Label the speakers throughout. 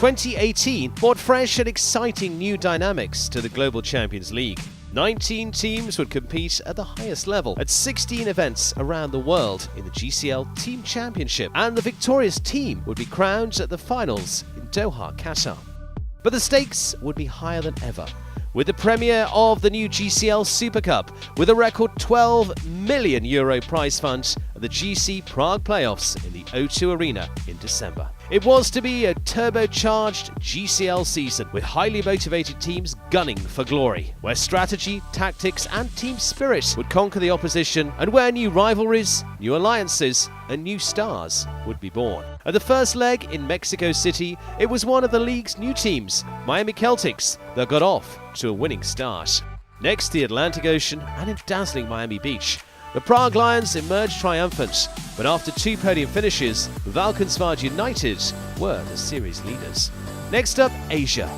Speaker 1: 2018 brought fresh and exciting new dynamics to the Global Champions League. 19 teams would compete at the highest level at 16 events around the world in the GCL Team Championship, and the victorious team would be crowned at the finals in Doha, Qatar. But the stakes would be higher than ever, with the premiere of the new GCL Super Cup, with a record €12 million prize fund at the GC Prague playoffs in the O2 Arena in December. It was to be a turbocharged GCL season with highly motivated teams gunning for glory, where strategy, tactics and team spirit would conquer the opposition, and where new rivalries, new alliances and new stars would be born. At the first leg in Mexico City, it was one of the league's new teams, Miami Celtics, that got off to a winning start. Next, the Atlantic Ocean and in dazzling Miami Beach, the Prague Lions emerged triumphant, but after 2 podium finishes, Valkenswaard United were the series leaders. Next up, Asia.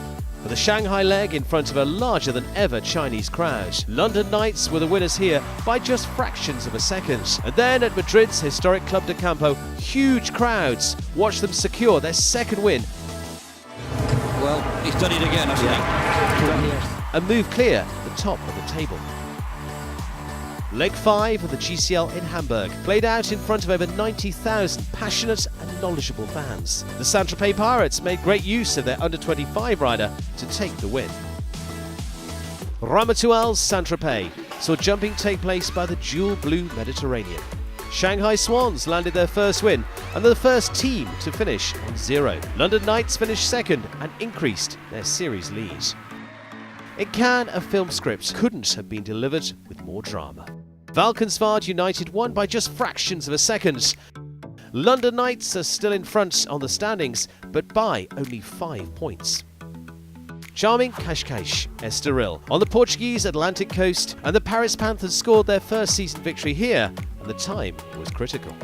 Speaker 1: For the Shanghai leg in front of a larger than ever Chinese crowd, London Knights were the winners here by just fractions of a second. And then at Madrid's historic Club de Campo, huge crowds watched them secure their second win.
Speaker 2: Well, he's done it again, I think.
Speaker 1: And move clear at the top of the table. Leg 5 of the GCL in Hamburg played out in front of over 90,000 passionate and knowledgeable fans. The Saint-Tropez Pirates made great use of their under-25 rider to take the win. Ramatuel's Saint-Tropez saw jumping take place by the dual blue Mediterranean. Shanghai Swans landed their first win and the first team to finish on 0. London Knights finished second and increased their series lead. In Cannes, a film script couldn't have been delivered with more drama. Valkenswaard United won by just fractions of a second. London Knights are still in front on the standings, but by only 5 points. Charming Cascais Estoril on the Portuguese Atlantic coast, and the Paris Panthers scored their first season victory here, and the time was critical.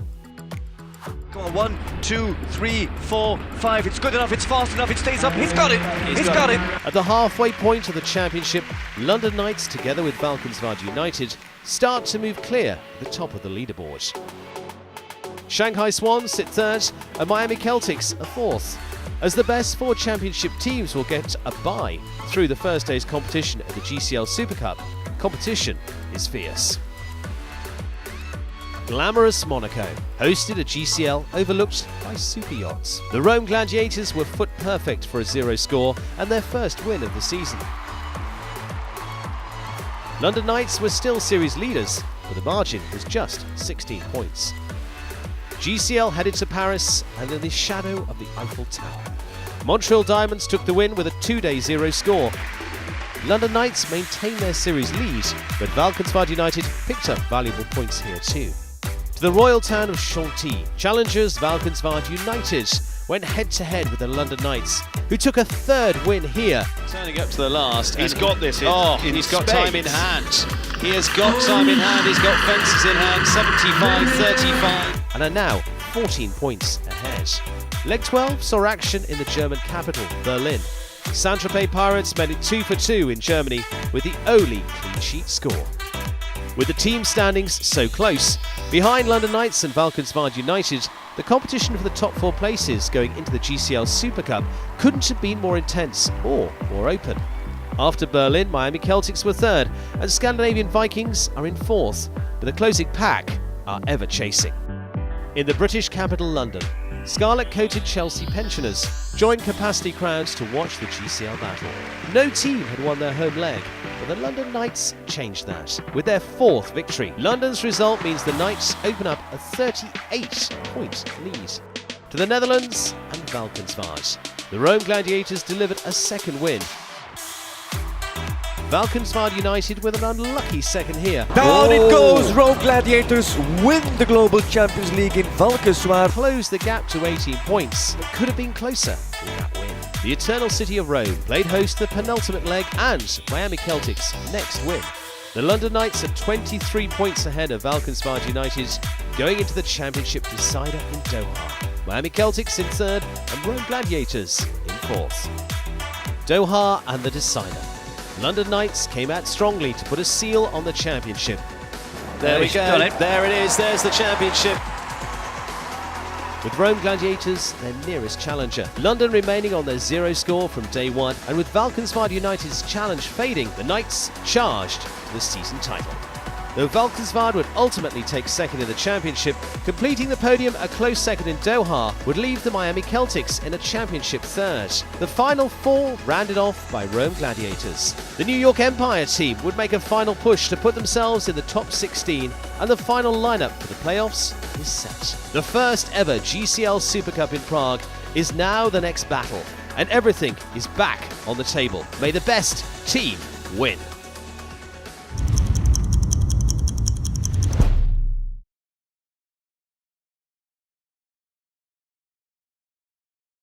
Speaker 3: Come on, 1, 2, 3, 4, 5. It's good enough, it's fast enough, it stays up. He's got it! He's got it!
Speaker 1: At the halfway point of the championship, London Knights, together with Valkenswaard United, start to move clear at the top of the leaderboard. Shanghai Swans sit third, and Miami Celtics are fourth, as the best 4 championship teams will get a bye through the first day's competition at the GCL Super Cup. Competition is fierce. Glamorous Monaco hosted a GCL overlooked by super-yachts. The Rome Gladiators were foot perfect for a 0 score and their first win of the season. London Knights were still series leaders, but the margin was just 16 points. GCL headed to Paris and in the shadow of the Eiffel Tower. Montreal Diamonds took the win with a 2-day 0 score. London Knights maintained their series lead, but Valkenswaard United picked up valuable points here too. To the royal town of Chantilly, challengers Valkenswaard United went head-to-head with the London Knights, who took a 3rd win here. Turning up to the last.
Speaker 3: He's got this in
Speaker 1: he's got
Speaker 3: spades.
Speaker 1: time in hand. He has got time in hand, he's got fences in hand, 75-35, and are now 14 points ahead. Leg 12 saw action in the German capital, Berlin. Saint-Tropez Pirates made it 2 for 2 in Germany with the only clean sheet score. With the team standings so close, behind London Knights and Valkenswaard United, the competition for the top 4 places going into the GCL Super Cup couldn't have been more intense or more open. After Berlin, Miami Celtics were 3rd and Scandinavian Vikings are in 4th, but the closing pack are ever chasing. In the British capital London, scarlet-coated Chelsea pensioners joined capacity crowds to watch the GCL battle. No team had won their home leg, but the London Knights changed that with their 4th victory. London's result means the Knights open up a 38-point lead. To the Netherlands and Valkenswaard, the Rome Gladiators delivered a 2nd win. Valkenswaard United with an unlucky second here.
Speaker 4: Down it goes! Rome Gladiators win the Global Champions League in Valkenswaard.
Speaker 1: Closed the gap to 18 points, but could have been closer with that win. The Eternal City of Rome played host to the penultimate leg and Miami Celtics' next win. The London Knights are 23 points ahead of Valkenswaard United going into the championship decider in Doha. Miami Celtics in 3rd and Rome Gladiators in 4th. Doha and the decider. London Knights came out strongly to put a seal on the championship. There we go, there it is, there's the championship. with Rome Gladiators their nearest challenger. London remaining on their 0 score from day one, and with Valkenswaard United's challenge fading, the Knights charged for the season title. Though Valkenswaard would ultimately take second in the championship, completing the podium a close second in Doha would leave the Miami Celtics in a championship third. The final four rounded off by Rome Gladiators. The New York Empire team would make a final push to put themselves in the top 16, and the final lineup for the playoffs is set. The first ever GCL Super Cup in Prague is now the next battle, and everything is back on the table. May the best team win.